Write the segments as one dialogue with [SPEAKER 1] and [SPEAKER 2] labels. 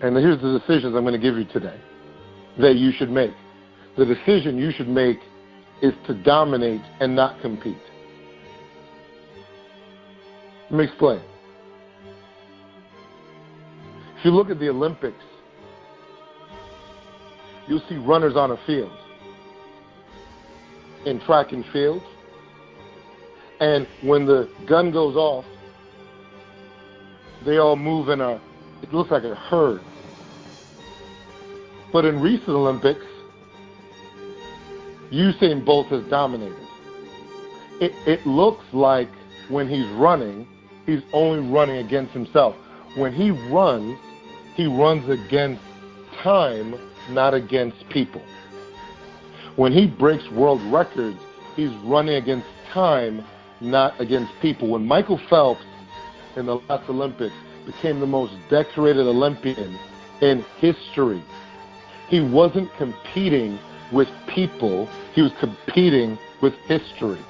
[SPEAKER 1] And here's the decisions I'm going to give you today that you should make. The decision you should make is to dominate and not compete. Let me explain. If you look at the Olympics, you'll see runners on a field, in track and field, and when the gun goes off, they all move in it looks like a herd. But in recent Olympics, Usain Bolt has dominated. It looks like when he's running, he's only running against himself. When he runs against time, not against people. When he breaks world records, he's running against time, not against people. When Michael Phelps in the last Olympics became the most decorated Olympian in history, he wasn't competing with people, he was competing with history.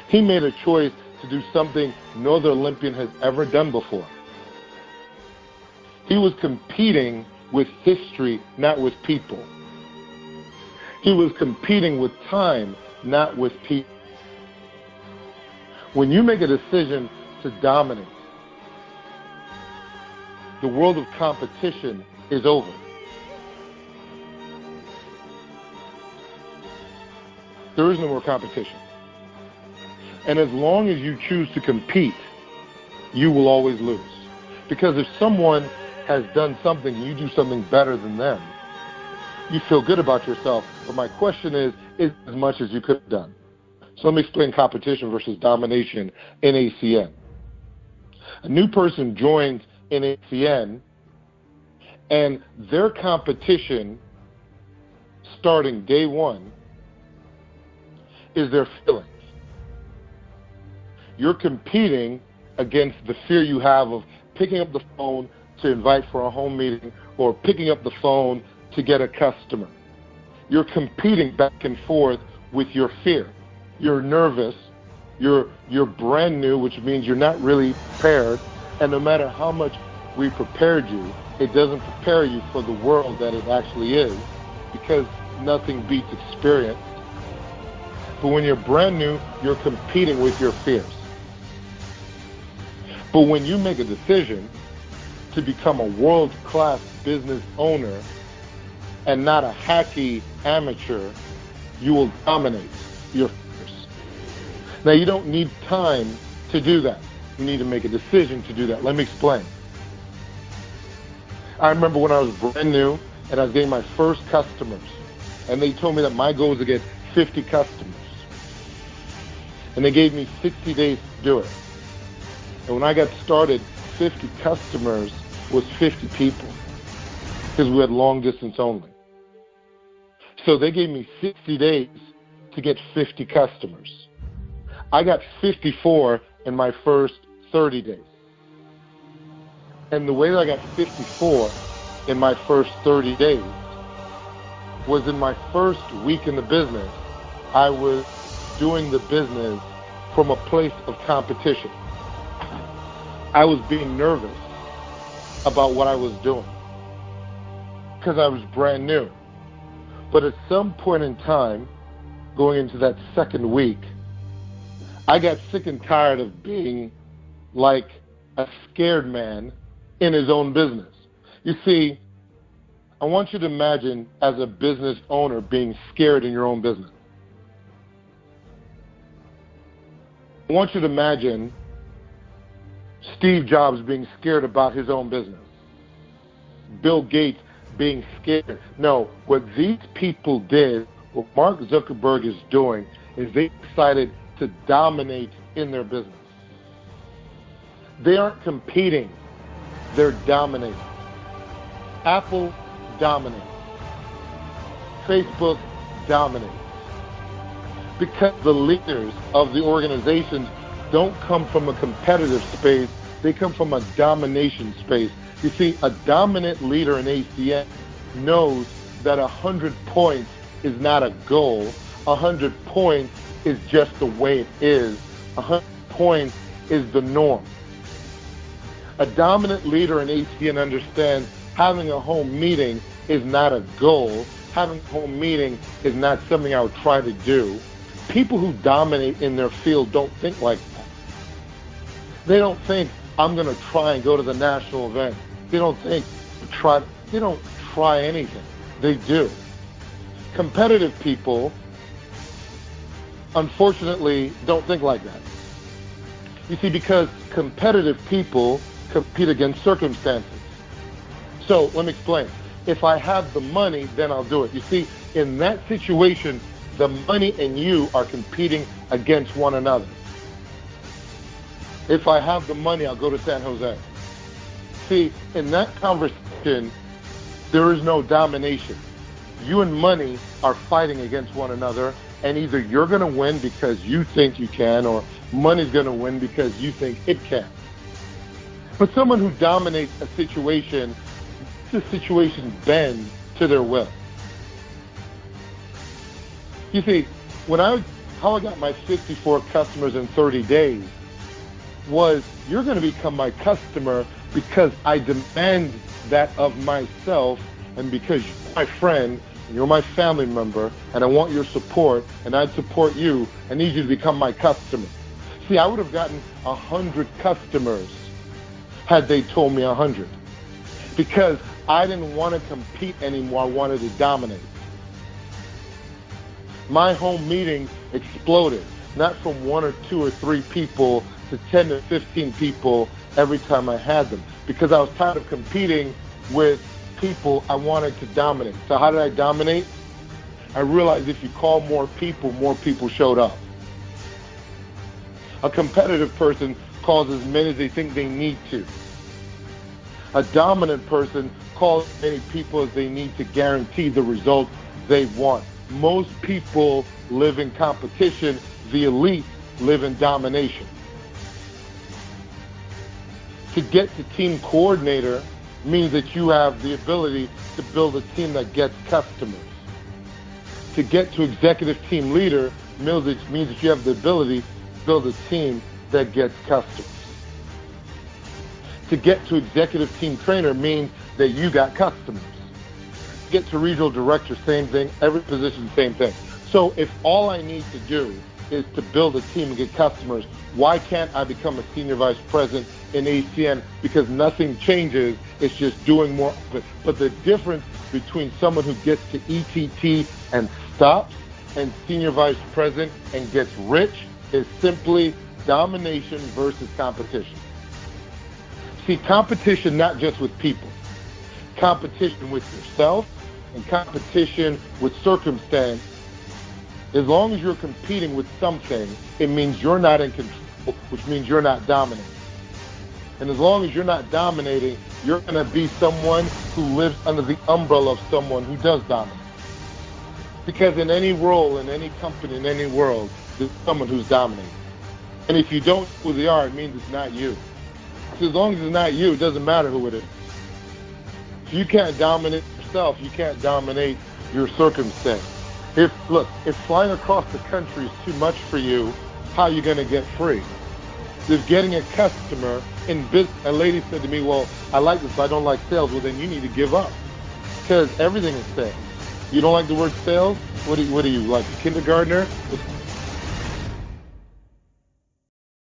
[SPEAKER 1] He made a choice to do something no other Olympian has ever done before. He was competing with history, not with people. He was competing with time, not with people. When you make a decision to dominate, the world of competition is over. There is no more competition. And as long as you choose to compete, you will always lose. Because if someone has done something and you do something better than them, you feel good about yourself. But my question is as much as you could have done. So let me explain competition versus domination in ACN. A new person joins in ACN, and their competition starting day one is their feelings. You're competing against the fear you have of picking up the phone to invite for a home meeting or picking up the phone to get a customer. You're competing back and forth with your fear. You're nervous. You're brand new, which means you're not really prepared. And no matter how much we prepared you, it doesn't prepare you for the world that it actually is, because nothing beats experience. But when you're brand new, you're competing with your fears. But when you make a decision to become a world-class business owner and not a hacky amateur, you will dominate your fears. Now, you don't need time to do that. You need to make a decision to do that. Let me explain. I remember when I was brand new and I was getting my first customers, and they told me that my goal was to get 50 customers. And they gave me 60 days to do it. And when I got started, 50 customers was 50 people, because we had long distance only. So they gave me 60 days to get 50 customers. I got 54 in my first 30 days. And the way that I got 54 in my first 30 days was in my first week in the business, I was doing the business from a place of competition. I was being nervous about what I was doing because I was brand new. But at some point in time, going into that second week, I got sick and tired of being like a scared man in his own business. You see, I want you to imagine as a business owner being scared in your own business. I want you to imagine Steve Jobs being scared about his own business. Bill Gates being scared. No, what these people did, what Mark Zuckerberg is doing, is they decided to dominate in their business. They aren't competing, they're dominating. Apple dominates. Facebook dominates. Because the leaders of the organizations don't come from a competitive space, they come from a domination space. You see, a dominant leader in ACN knows that 100 points is not a goal. 100 points is just the way it is. 100 points is the norm. A dominant leader in ATN understands having a home meeting is not a goal. Having a home meeting is not something I would try to do. People who dominate in their field don't think like that. They don't think, I'm going to try and go to the national event. They don't think, they don't try anything. They do. Competitive people, unfortunately, don't think like that. You see, because competitive people compete against circumstances. So let me explain. If I have the money, then I'll do it. You see, in that situation, the money and you are competing against one another. If I have the money, I'll go to San Jose. See, in that conversation, there is no domination. You and money are fighting against one another, and either you're going to win because you think you can, or money's going to win because you think it can. But someone who dominates a situation, the situation bend to their will. You see, how I got my 54 customers in 30 days was, you're going to become my customer because I demand that of myself, and because you're my friend, and you're my family member, and I want your support, and I'd support you. I need you to become my customer. See, I would have gotten 100 customers had they told me 100. Because I didn't want to compete anymore, I wanted to dominate. My home meetings exploded, not from 1 or 2 or 3 people to 10 to 15 people every time I had them. Because I was tired of competing with people, I wanted to dominate. So how did I dominate? I realized if you call more people showed up. A competitive person calls as many as they think they need to. A dominant person calls as many people as they need to guarantee the result they want. Most people live in competition. The elite live in domination. To get to team coordinator means that you have the ability to build a team that gets customers. To get to executive team leader means that you have the ability to build a team that gets customers. To get to executive team trainer means that you got customers. To get to regional director, same thing. Every position, same thing. So if all I need to do is to build a team and get customers, why can't I become a senior vice president in ACN? Because nothing changes. It's just doing more of it. But the difference between someone who gets to ETT and stops and senior vice president and gets rich is simply domination versus competition. See, competition not just with people, competition with yourself and competition with circumstance. As long as you're competing with something, it means you're not in control, which means you're not dominating. And as long as you're not dominating, you're going to be someone who lives under the umbrella of someone who does dominate. Because in any role, in any company, in any world, there's someone who's dominating. And if you don't know who they are, it means it's not you. So as long as it's not you, it doesn't matter who it is. If you can't dominate yourself, you can't dominate your circumstance. If flying across the country is too much for you, how are you going to get free? If getting a customer in business, a lady said to me, well, I like this, but I don't like sales. Well, then you need to give up, because everything is sales. You don't like the word sales? What are you, like a kindergartner?